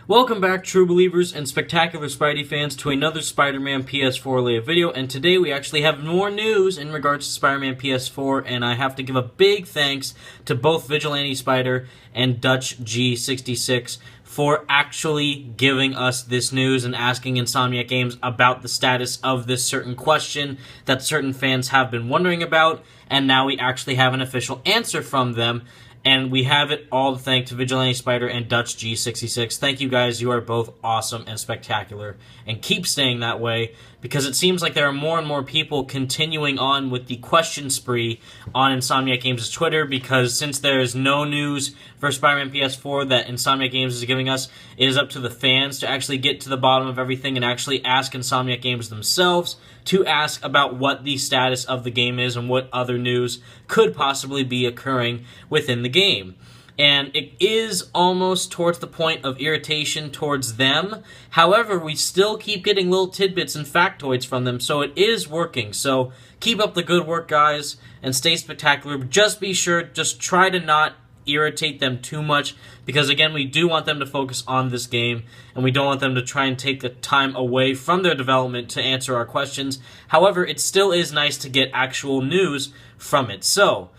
Welcome back, true believers and spectacular Spidey fans, to another Spider-Man PS4 layup video, and today we actually have more news in regards to Spider-Man PS4, and I have to give a big thanks to both Vigilante Spider and Dutch G66 for actually giving us this news and asking Insomniac Games about the status of this certain question that certain fans have been wondering about, and now we actually have an official answer from them. And we have it all to thank to Vigilante Spider and Dutch G66. Thank you guys. You are both awesome and spectacular. And keep staying that way, because it seems like there are more and more people continuing on with the question spree on Insomniac Games' Twitter, because since there is no news for Spider-Man PS4 that Insomniac Games is giving us, it is up to the fans to actually get to the bottom of everything and actually ask Insomniac Games themselves to ask about what the status of the game is and what other news could possibly be occurring within the game. And it is almost towards the point of irritation towards them. However, we still keep getting little tidbits and factoids from them, so it is working. So keep up the good work, guys, and stay spectacular. Just be sure, just try to not irritate them too much, because again, we do want them to focus on this game, and we don't want them to try and take the time away from their development to answer our questions. However, it still is nice to get actual news from it. So,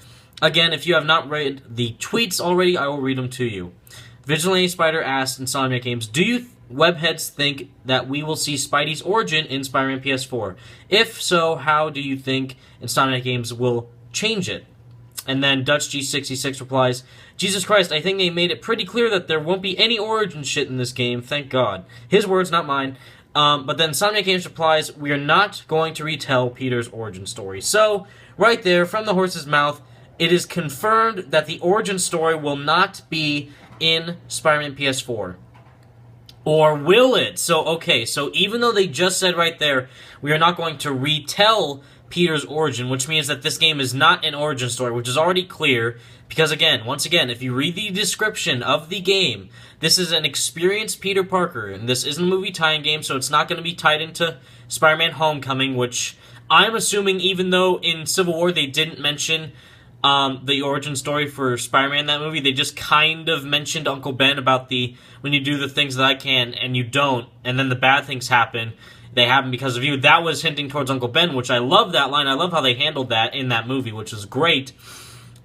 again, if you have not read the tweets already, I will read them to you. Vigilante Spider asked Insomniac Games, do you webheads think that we will see Spidey's origin in Spider-Man PS4? If so, how do you think Insomniac Games will change it? And then Dutch G66 replies, Jesus Christ, I think they made it pretty clear that there won't be any origin shit in this game, thank God. His words, not mine. But then Insomniac Games replies, we are not going to retell Peter's origin story. So, right there, from the horse's mouth, it is confirmed that the origin story will not be in Spider-Man PS4. Or will it? So, okay, so even though they just said right there, we are not going to retell Peter's origin, which means that this game is not an origin story, which is already clear, because again, once again, if you read the description of the game, this is an experienced Peter Parker, and this isn't a movie tie-in game, so it's not going to be tied into Spider-Man Homecoming, which I'm assuming, even though in Civil War they didn't mention the origin story for Spider-Man in that movie, they just kind of mentioned Uncle Ben about when you do the things that I can and you don't, and then the bad things happen, they happen because of you. That was hinting towards Uncle Ben, which I love that line. I love how they handled that in that movie, which was great.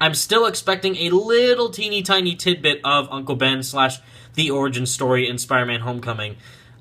I'm still expecting a little teeny tiny tidbit of Uncle Ben / the origin story in Spider-Man Homecoming.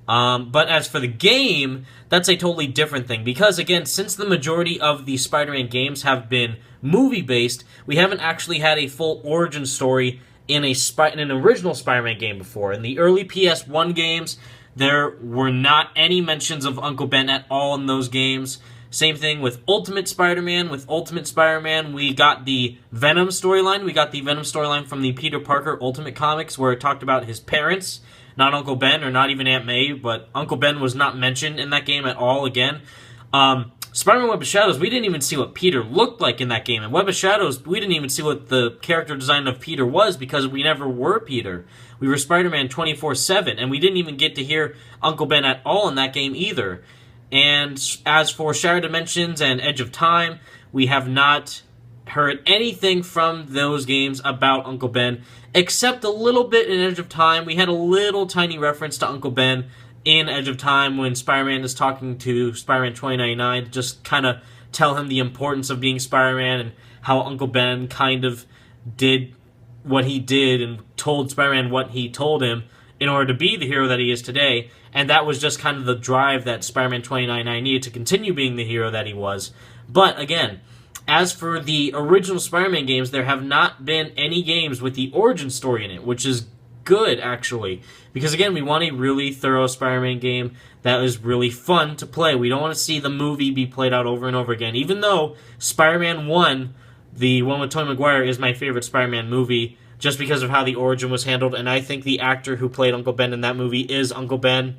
But as for the game, that's a totally different thing. Because again, since the majority of the Spider-Man games have been movie-based, we haven't actually had a full origin story in an original Spider-Man game before. In the early PS1 games, there were not any mentions of Uncle Ben at all in those games. Same thing with Ultimate Spider-Man. With Ultimate Spider-Man, we got the Venom storyline. We got the Venom storyline from the Peter Parker Ultimate Comics, where it talked about his parents, not Uncle Ben, or not even Aunt May, but Uncle Ben was not mentioned in that game at all again. Spider-Man Web of Shadows, we didn't even see what Peter looked like in that game. In Web of Shadows, we didn't even see what the character design of Peter was, because we never were Peter. We were Spider-Man 24/7, and we didn't even get to hear Uncle Ben at all in that game either. And as for Shattered Dimensions and Edge of Time, we have not heard anything from those games about Uncle Ben, except a little bit in Edge of Time. We had a little tiny reference to Uncle Ben in Edge of Time when Spider-Man is talking to Spider-Man 2099 to just kind of tell him the importance of being Spider-Man and how Uncle Ben kind of did what he did and told Spider-Man what he told him in order to be the hero that he is today. And that was just kind of the drive that Spider-Man 2099 needed to continue being the hero that he was. But again, as for the original Spider-Man games, there have not been any games with the origin story in it, which is good, actually. Because again, we want a really thorough Spider-Man game that is really fun to play. We don't want to see the movie be played out over and over again. Even though Spider-Man 1, the one with Tobey Maguire, is my favorite Spider-Man movie, just because of how the origin was handled, and I think the actor who played Uncle Ben in that movie is Uncle Ben.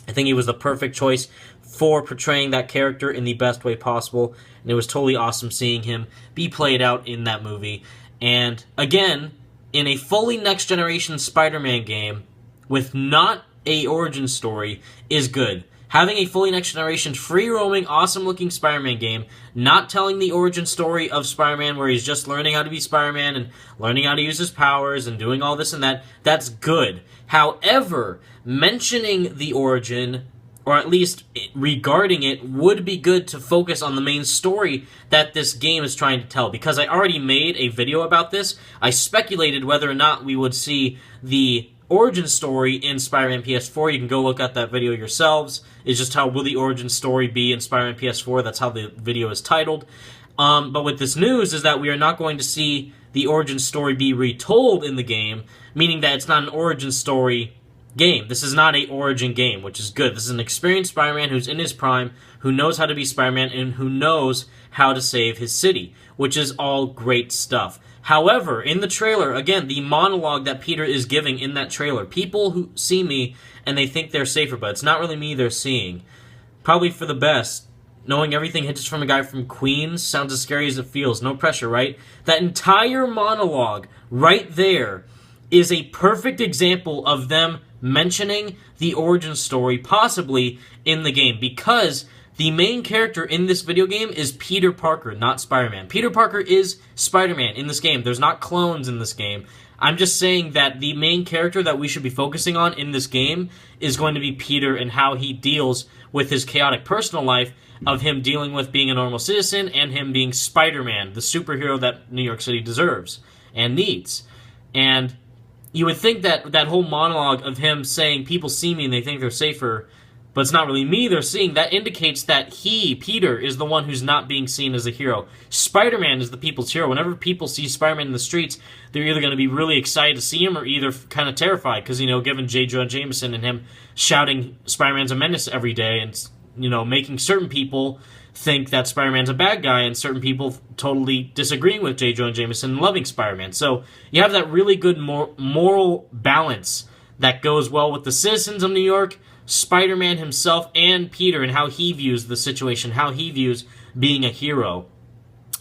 I think he was the perfect choice for portraying that character in the best way possible, and it was totally awesome seeing him be played out in that movie. And again, in a fully next-generation Spider-Man game with not a origin story is good. having a fully next-generation, free-roaming, awesome-looking Spider-Man game, not telling the origin story of Spider-Man where he's just learning how to be Spider-Man and learning how to use his powers and doing all this and that, that's good. However, mentioning the origin, or at least regarding it, would be good to focus on the main story that this game is trying to tell. Because I already made a video about this, I speculated whether or not we would see the origin story in Spider-Man PS4. You can go look at that video yourselves. It's just how will the origin story be in Spider-Man PS4. That's how the video is titled. But with this news is that we are not going to see the origin story be retold in the game, meaning that it's not an origin story game. This is not an origin game, which is good. This is an experienced Spider-Man who's in his prime, who knows how to be Spider-Man, and who knows how to save his city, which is all great stuff. However, in the trailer, again, the monologue that Peter is giving in that trailer, people who see me and they think they're safer, but it's not really me they're seeing. Probably for the best. Knowing everything hinges from a guy from Queens sounds as scary as it feels. No pressure, right? That entire monologue right there is a perfect example of them mentioning the origin story, possibly, in the game, because the main character in this video game is Peter Parker, not Spider-Man. Peter Parker is Spider-Man in this game. There's not clones in this game. I'm just saying that the main character that we should be focusing on in this game is going to be Peter and how he deals with his chaotic personal life of him dealing with being a normal citizen and him being Spider-Man, the superhero that New York City deserves and needs. And you would think that that whole monologue of him saying, people see me and they think they're safer, but it's not really me they're seeing, that indicates that he, Peter, is the one who's not being seen as a hero. Spider-Man is the people's hero. Whenever people see Spider-Man in the streets, they're either going to be really excited to see him or either kind of terrified, because, given J. Jonah Jameson and him shouting Spider-Man's a menace every day and, making certain people think that Spider-Man's a bad guy and certain people totally disagreeing with J. Jonah Jameson and loving Spider-Man. So you have that really good moral balance that goes well with the citizens of New York, Spider-Man himself, and Peter, and how he views the situation, how he views being a hero.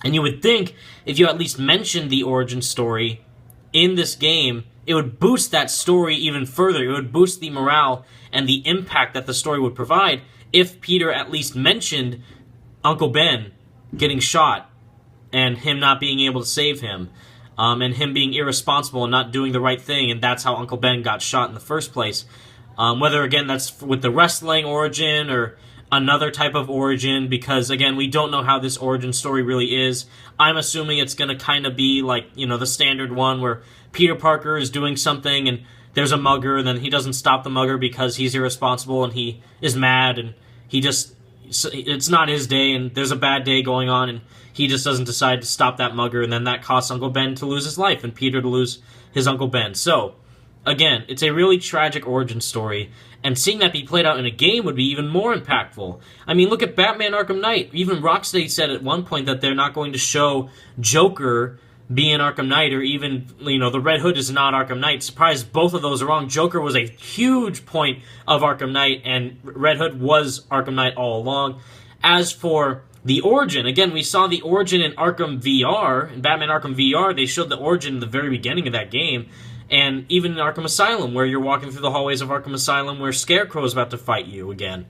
And you would think if you at least mentioned the origin story in this game, it would boost that story even further. It would boost the morale and the impact that the story would provide if Peter at least mentioned Uncle Ben getting shot and him not being able to save him, and him being irresponsible and not doing the right thing, and that's how Uncle Ben got shot in the first place. Whether, again, that's with the wrestling origin or another type of origin, because, again, we don't know how this origin story really is. I'm assuming it's going to kind of be like, the standard one where Peter Parker is doing something and there's a mugger, and then he doesn't stop the mugger because he's irresponsible and he is mad and it's not his day and there's a bad day going on and he just doesn't decide to stop that mugger, and then that costs Uncle Ben to lose his life and Peter to lose his Uncle Ben. So, again, it's a really tragic origin story, and seeing that be played out in a game would be even more impactful. I mean, look at Batman Arkham Knight. Even Rocksteady said at one point that they're not going to show Joker being Arkham Knight, or even, the Red Hood is not Arkham Knight. Surprised both of those are wrong. Joker was a huge point of Arkham Knight, and Red Hood was Arkham Knight all along. As for the origin, again, we saw the origin in Arkham VR, in Batman Arkham VR, they showed the origin in the very beginning of that game. And even in Arkham Asylum, where you're walking through the hallways of Arkham Asylum, where Scarecrow is about to fight you again.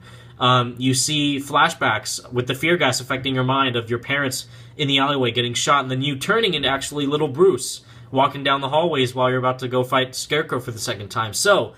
You see flashbacks with the fear gas affecting your mind of your parents in the alleyway getting shot, and then you turning into actually little Bruce, walking down the hallways while you're about to go fight Scarecrow for the second time. So,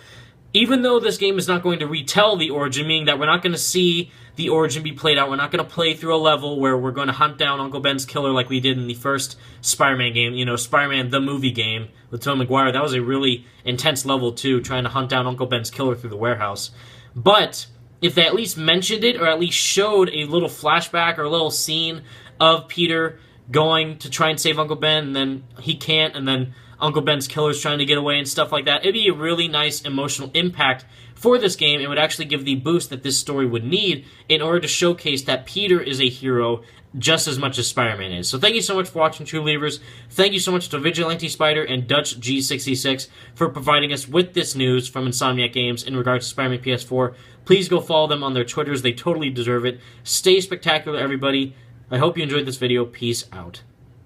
even though this game is not going to retell the origin, meaning that we're not going to see the origin be played out, we're not going to play through a level where we're going to hunt down Uncle Ben's killer like we did in the first Spider-Man game, Spider-Man the movie game with Tobey Maguire. That was a really intense level too, trying to hunt down Uncle Ben's killer through the warehouse. But if they at least mentioned it, or at least showed a little flashback or a little scene of Peter going to try and save Uncle Ben, and then he can't, and then Uncle Ben's killer's trying to get away and stuff like that, it'd be a really nice emotional impact for this game. It would actually give the boost that this story would need in order to showcase that Peter is a hero just as much as Spider-Man is. So thank you so much for watching, True Believers. Thank you so much to Vigilante Spider and Dutch G66 for providing us with this news from Insomniac Games in regards to Spider-Man PS4. Please go follow them on their Twitters. They totally deserve it. Stay spectacular, everybody. I hope you enjoyed this video. Peace out.